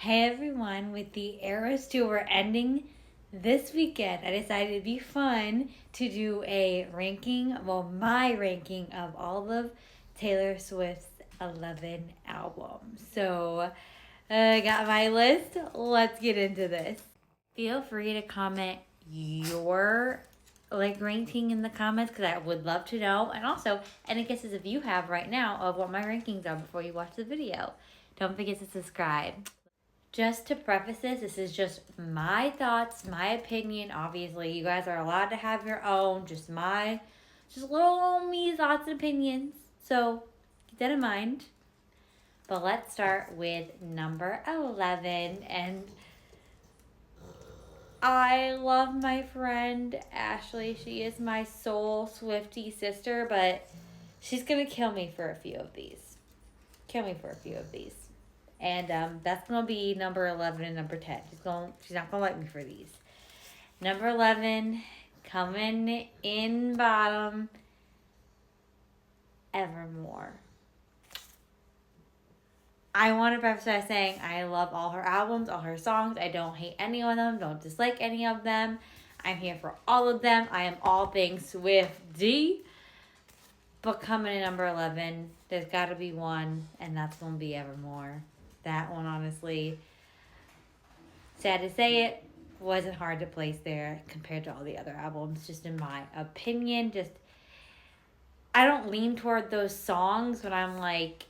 Hey everyone, with the Eras Tour ending this weekend, I decided it'd be fun to do a ranking, my ranking of all of Taylor Swift's 11 albums. So, I got my list. Let's get into this. Feel free to comment your ranking in the comments because I would love to know. And also, any guesses if you have right now of what my rankings are before you watch the video. Don't forget to subscribe. Just to preface this is just my thoughts, my opinion. Obviously, you guys are allowed to have your own, just little me thoughts and opinions. So keep that in mind. But let's start with number 11. And I love my friend Ashley. She is my soul Swiftie sister, but she's going to kill me for a few of these. And that's going to be number 11 and number 10. She's not going to like me for these. Number 11, coming in bottom, Evermore. I want to preface by saying I love all her albums, all her songs. I don't hate any of them, don't dislike any of them. I'm here for all of them. I am all things Swiftie. But coming in number 11, there's got to be one, and that's going to be Evermore. That one, honestly, sad to say it, wasn't hard to place there compared to all the other albums, just in my opinion. I don't lean toward those songs when I'm like,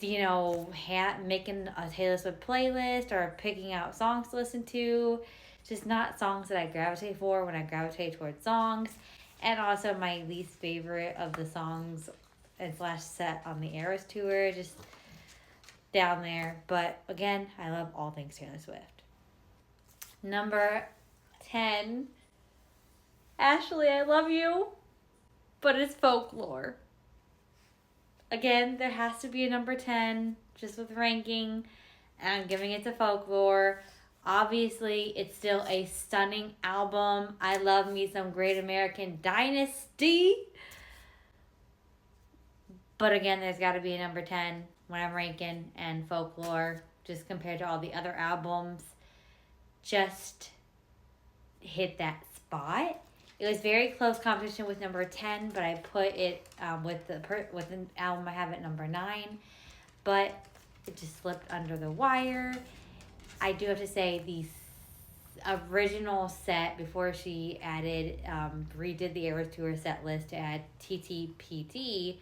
making a Taylor Swift playlist or picking out songs to listen to. Just not songs that I gravitate for when I gravitate towards songs. And also my least favorite of the songs and / set on the Eras Tour, just down there. But again, I love all things Taylor Swift. Number 10, Ashley, I love you, but it's Folklore. Again, there has to be a number 10, just with ranking, and I'm giving it to Folklore. Obviously, it's still a stunning album. I love me some Great American Dynasty. But again, there's got to be a number 10 when I'm ranking, and Folklore, just compared to all the other albums, just hit that spot. It was very close competition with number 10, but I put it with the album I have at number 9. But it just slipped under the wire. I do have to say the original set before she redid the Eras Tour set list to add TTPT,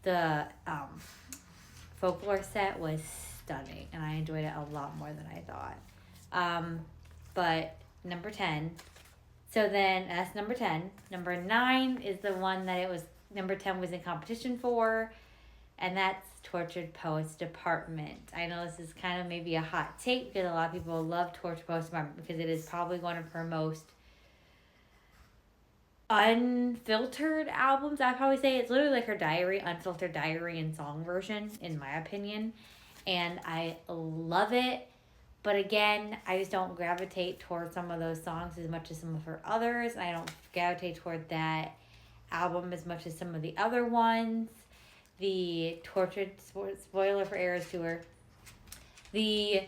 the Folklore set was stunning, and I enjoyed it a lot more than I thought. But number 10. So then that's number 10. Number 9 is the one that number 10 was in competition for, and that's Tortured Poets Department. I know this is kind of maybe a hot take because a lot of people love Tortured Poets Department because it is probably one of her most unfiltered albums. I'd probably say it's literally like her diary, unfiltered diary and song version, in my opinion. And I love it. But again, I just don't gravitate towards some of those songs as much as some of her others. I don't gravitate toward that album as much as some of the other ones. The spoiler for Eras Tour, the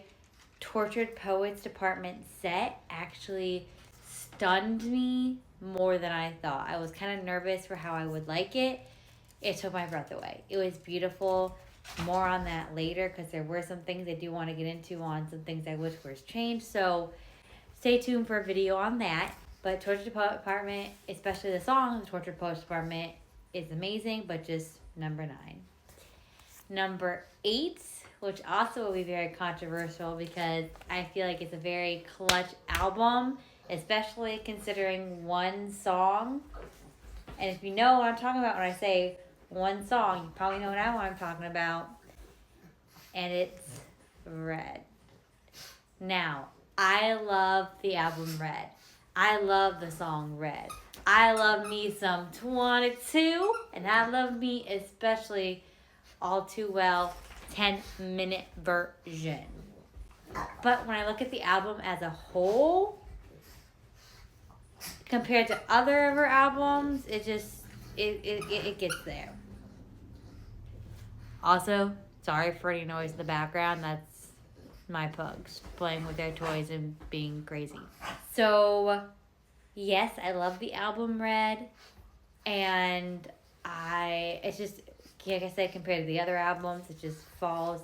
Tortured Poets Department set actually stunned me more than I thought. I was kind of nervous for how I would like it. It took my breath away. It was beautiful. More on that later because there were some things I do want to get into on some things I wish were changed. So stay tuned for a video on that. But Tortured Poets Department, especially the song The Tortured Poets Department, is amazing, but just number 9. Number 8, which also will be very controversial because I feel like it's a very clutch album, especially considering one song. And if you know what I'm talking about when I say one song, you probably know now what I'm talking about. And it's Red. Now, I love the album Red. I love the song Red. I love me some 22, and I love me especially All Too Well 10-minute version. But when I look at the album as a whole, compared to other of her albums, it gets there. Also, Sorry for any noise in the background. That's my pugs playing with their toys and being crazy. So, yes, I love the album Red. And it's just, like I said, compared to the other albums, it just falls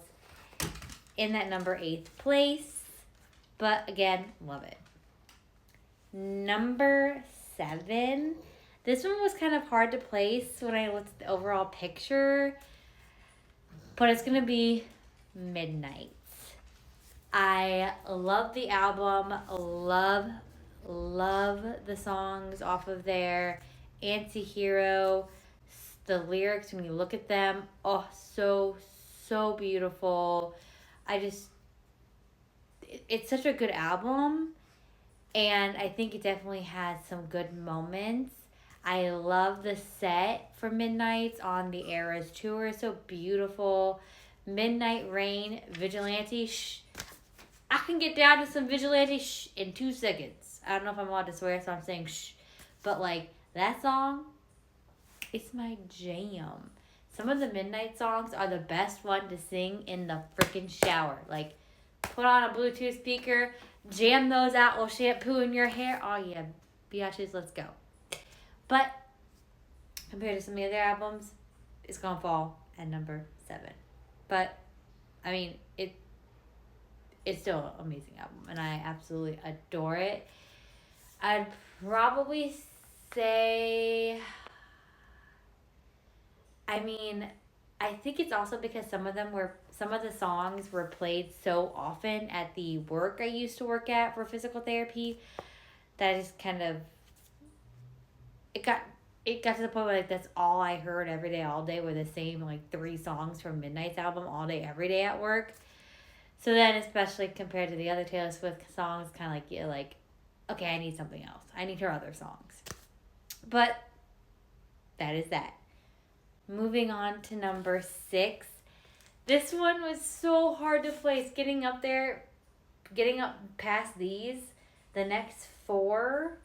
in that number 8th place. But again, love it. Number 7. This one was kind of hard to place when I looked at the overall picture. But it's going to be Midnights. I love the album. Love the songs off of there. Antihero. The lyrics, when you look at them, oh, so beautiful. It's such a good album. And I think it definitely has some good moments. I love the set for Midnights on the Eras tour. So beautiful. Midnight Rain, Vigilante. I can get down to some Vigilante in 2 seconds. I don't know if I'm allowed to swear, so I'm saying shh. But like that song, it's my jam. Some of the Midnight songs are the best one to sing in the freaking shower. Like, put on a Bluetooth speaker, jam those out while shampooing your hair. Oh yeah, biatches, let's go. But compared to some of the other albums, it's gonna fall at number 7. But I mean, it's still an amazing album, and I absolutely adore it. I'd probably say, I mean, I think it's also because some of the songs were played so often at the work I used to work at for physical therapy that I just kind of, it got to the point where like that's all I heard every day, all day, were the same like 3 songs from Midnight's album all day, every day at work. So then, especially compared to the other Taylor Swift songs, kind of like, you're like, okay, I need something else. I need her other songs. But that is that. Moving on to number 6. This one was so hard to place. Getting up past these, the next 4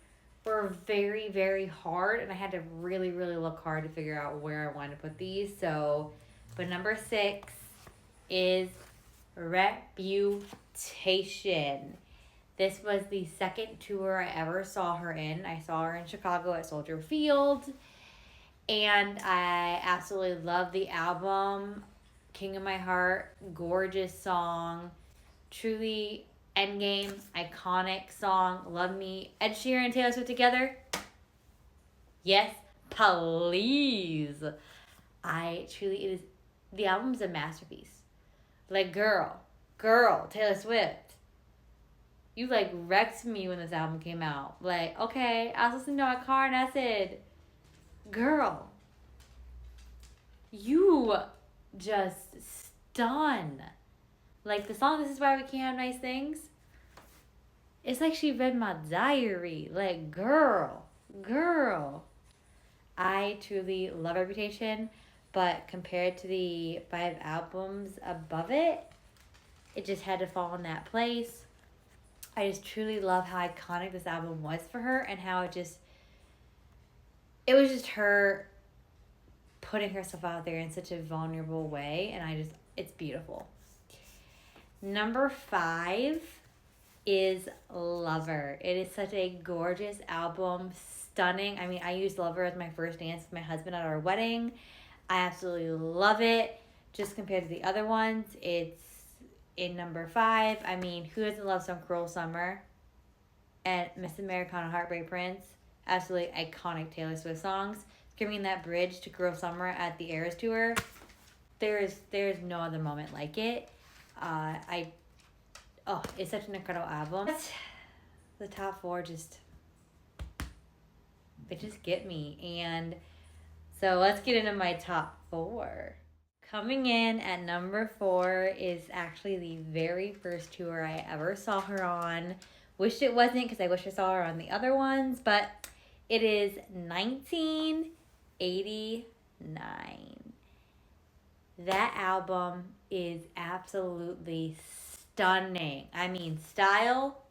were very, very hard, and I had to really, really look hard to figure out where I wanted to put these. So, but number 6 is Reputation. This was the second tour I ever saw her in. I saw her in Chicago at Soldier Field, and I absolutely love the album. King of My Heart, gorgeous song. Truly, Endgame, iconic song. Love Me. Ed Sheeran and Taylor Swift together? Yes, please. The album's a masterpiece. Like, girl, Taylor Swift. You, like, wrecked me when this album came out. Like, okay, I was listening to my car and I said, girl, you just stun. Like, the song This Is Why We Can't Have Nice Things, it's like she read my diary. Like, girl. I truly love Reputation, but compared to the 5 albums above it, it just had to fall in that place. I just truly love how iconic this album was for her, and how it was just her putting herself out there in such a vulnerable way, and it's beautiful. Number 5 is Lover. It is such a gorgeous album, stunning. I mean, I used Lover as my first dance with my husband at our wedding. I absolutely love it. Just compared to the other ones, it's in number 5. I mean, who doesn't love some Cruel Summer? And Miss Americana Heartbreak Prince. Absolutely iconic Taylor Swift songs. Giving that bridge to Cruel Summer at the Eras tour. There's no other moment like it. It's such an incredible album. The top 4 they just get me. And so let's get into my top 4. Coming in at number 4 is actually the very first tour I ever saw her on. Wish it wasn't, because I wish I saw her on the other ones, but it is 1989. That album is absolutely stunning. I mean, style,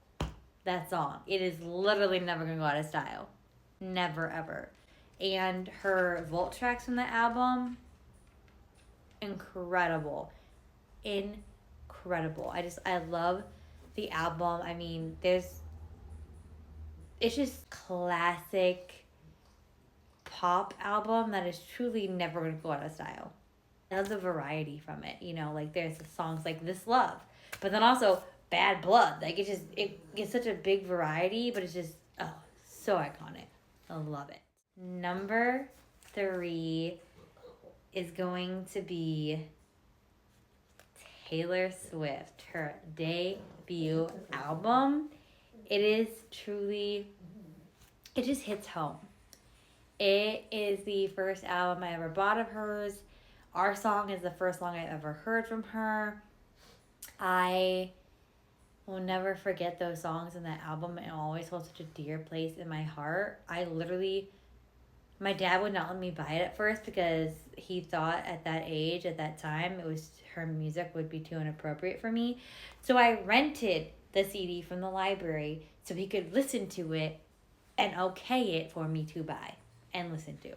that song. It is literally never going to go out of style. Never, ever. And her vault tracks from the album, incredible. incredible. I love the album. I mean, it's just classic pop album that is truly never going to go out of style. I love the variety from it. Like there's songs like This Love, but then also Bad Blood. Like it gets such a big variety, but it's just, oh, so iconic. I love it. Number 3 is going to be Taylor Swift, her debut album. It is truly, it just hits home. It is the first album I ever bought of hers. Our Song is the first song I ever heard from her. I will never forget those songs in that album. It always holds such a dear place in my heart. My dad would not let me buy it at first because he thought at that age, at that time, her music would be too inappropriate for me. So I rented the CD from the library so he could listen to it and okay it for me to buy and listen to.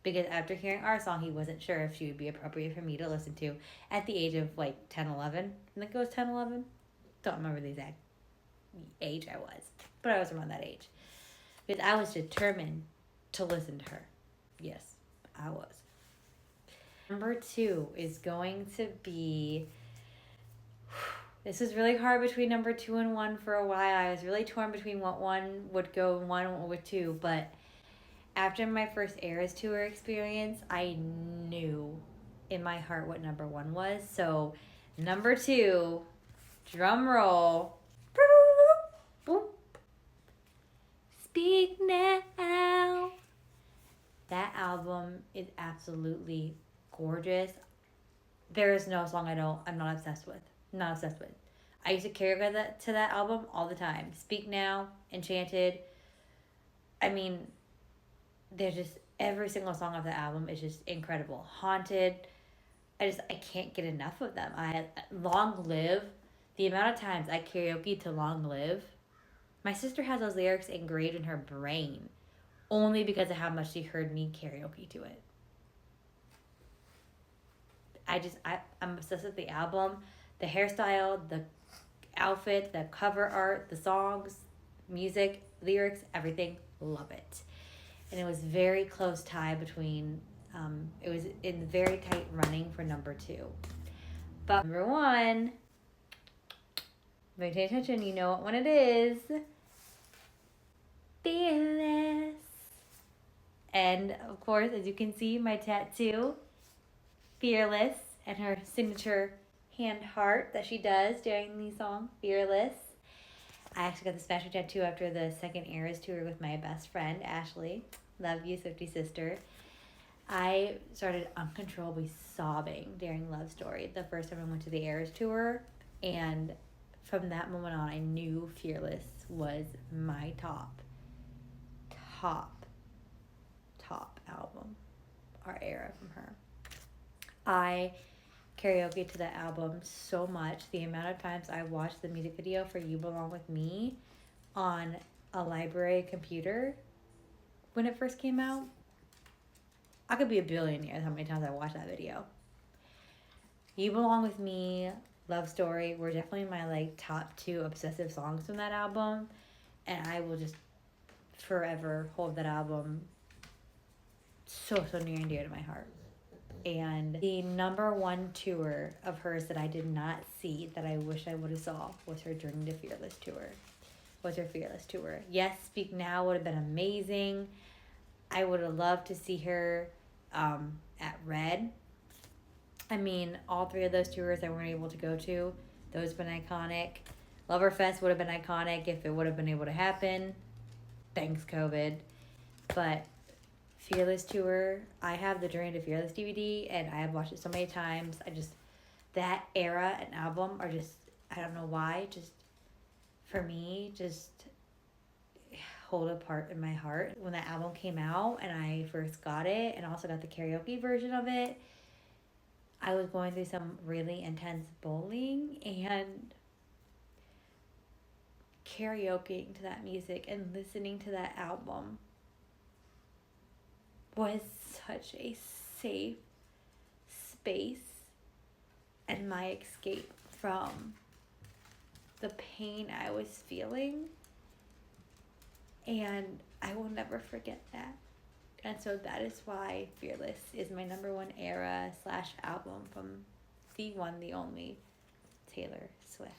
Because after hearing Our Song, he wasn't sure if she would be appropriate for me to listen to at the age of like 10, 11. I think it was 10, 11. Don't remember the exact age I was, but I was around that age. Because I was determined to listen to her. Yes, I was. Number 2 is going to be... This was really hard between number 2 and 1 for a while. I was really torn between what one would go and one would 2, but after my first Eras Tour experience, I knew in my heart what number 1 was. So number 2, drum roll. Speak Now. That album is absolutely gorgeous. There is no song I'm not obsessed with. Not obsessed with. I used to karaoke to that album all the time. Speak Now, Enchanted. I mean, there's just every single song of the album is just incredible. Haunted. I can't get enough of them. Long Live. The amount of times I karaoke to Long Live. My sister has those lyrics engraved in her brain only because of how much she heard me karaoke to it. I'm obsessed with the album, the hairstyle, the outfit, the cover art, the songs, music, lyrics, everything. Love it. And it was very close tie between, it was in very tight running for number 2. But number 1, pay attention, you know what one it is. Fearless. And of course, as you can see, my tattoo, Fearless, and her signature hand heart that she does during the song, Fearless. I actually got this fashion tattoo after the second Eras Tour with my best friend, Ashley. Love you, Swiftie sister. I started uncontrollably sobbing during Love Story the first time I went to the Eras Tour. And from that moment on, I knew Fearless was my top album or era from her. I karaoke to that album so much. The amount of times I watched the music video for You Belong With Me on a library computer when it first came out, I could be a billionaire how many times I watched that video. You Belong With Me, Love Story were definitely my top 2 obsessive songs from that album, and I will just forever hold that album so near and dear to my heart. And the number 1 tour of hers that I did not see that I wish I would have saw was her Journey to Fearless tour. Yes, Speak Now would have been amazing. I would have loved to see her at Red. I mean, all 3 of those tours I weren't able to go to, those have been iconic. Loverfest would have been iconic if it would have been able to happen. Thanks, COVID. But Fearless tour, I have the Journey to Fearless DVD, and I have watched it so many times. That era and album are just, I don't know why, just, for me, just hold a part in my heart. When that album came out and I first got it, and also got the karaoke version of it, I was going through some really intense bullying, and karaokeing to that music and listening to that album was such a safe space and my escape from the pain I was feeling. And I will never forget that. And so that is why Fearless is my #1 era / album from the one, the only Taylor Swift.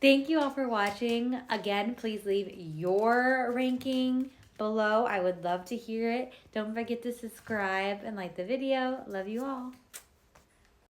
Thank you all for watching. Again, please leave your ranking below. I would love to hear it. Don't forget to subscribe and like the video. Love you all.